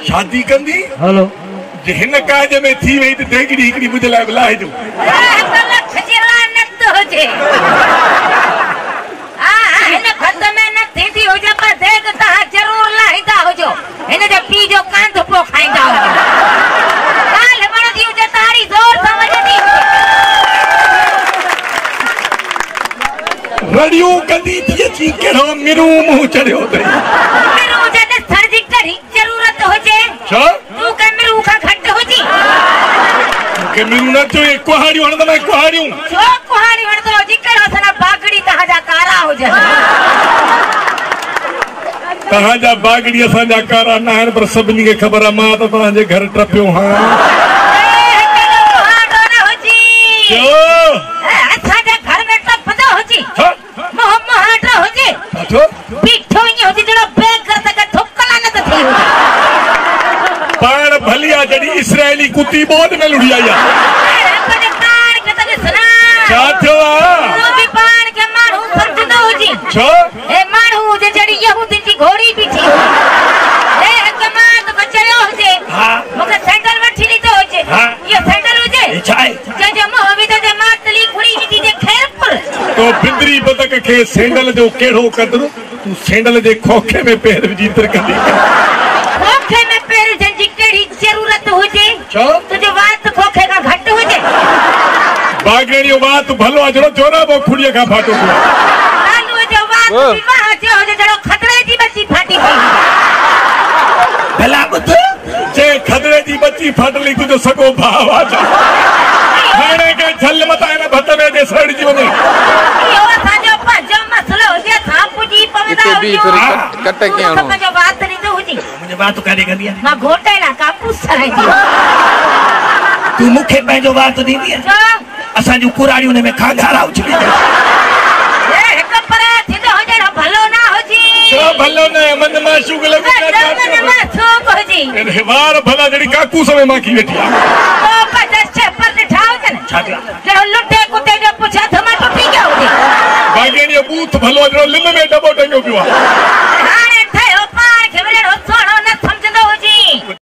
शादी कंदी हेलो जे हिन काज में थी वई त टेकड़ी हिकड़ी मुझे लाइ बुलाए जो लख जी लानत हुजे हिन खत में न थींदी हुजे पर देख तव्हां जरूर लाहींदा हुजो हिन जो पी जो कांध पो खाईंदा हुजो काल वणंदी हुजे तारी ज़ोर सां वॼंदी रड़ियूं कंदी थी अची कहिड़ो मिरू मुंहुं चढ़ियो अथई मिरू जॾहिं सर्जी करी जरूरत हुजे छा तूं के मिरू खां घटि हुजी मूंखे मिरू न चयो कुहाड़ियूं हणंदो मैं कुहाड़ियूं छो कुहाड़ी हणंदो हुजी कहिड़ो सना बागड़ी तव्हांजा कारा हुजनि तव्हांजा बागड़ी असांजा कारा न आहिनि पर सभिनी खे ख़बर आहे मां त तव्हांजे घर टपियो हां असांजे घर में टपंदो हुजी मोहम्मद हुजे बीठो ईअं हुजे जहिड़ो बेघर तक ठुकला न त थी हुजे पाण भली आहे जॾहिं इसराइली कुती बोध में लुड़ी आई आहे छा थियो आहे पाण खे माण्हू सम्झंदो हुजी छो ए माण्हू हुजे जहिड़ी यहूदी जी घोड़ी बीठी ए हिकु मां त चयो हुजे मूंखे सैंडल वठी ॾींदो हुजे इहो सैंडल हुजे छा आहे जंहिंजो मुंहुं विधो जे मातली खुड़ी विधी जे खेरपुर तो बिंदरी बदक खे सैंडल जो कहिड़ो क़दुरु तूं सैंडल जे खोखे में पैर विझी तरकंदी खोखे में पैर जंहिंजी कहिड़ी ज़रूरत हुजे छो तुंहिंजो वात खोखे खां घटि हुजे बागड़ियो वात भलो आहे जहिड़ो चोराबो खुड़ीअ खां फाटो पियो आलूअ जो वात विवाह थियो हुजे जहिड़ो खतरे जी बची फाटी पई भला ॿुध जे खतरे जी बची फाटली तुंहिंजो सॻो भाउ आहे हाणे के झल मथां हिन भत में जे सड़जी वञे इहो असांजो पंहिंजो मसलो हुजे असां पुॼी पवंदा हुजूं कट कीअं हणो मुंहिंजो वात ॾींदो हुजी मुंहिंजे वात काॾे कंदी आहे मां घोटे लाइ कापूस सराईंदी तूं मूंखे पंहिंजो वात ॾींदी आहे छो असांजूं कुराड़ियूं में खांगारा उछली हिकु पर थींदो हुजे भलो न हुजी छो भलो न मन मां शुगल मन मां सूप हुजी वार भला जहिड़ी काकूस में माखी वेठी आहे तो पचास पर ॾिठा हुजनि छा थियो जहिड़ो लुटे कुते जो पुछा थमा टुटी गया हुजे बागेड़ीअ बूथ भलो जहिड़ो लिम में डबो टंगियो पियो आहे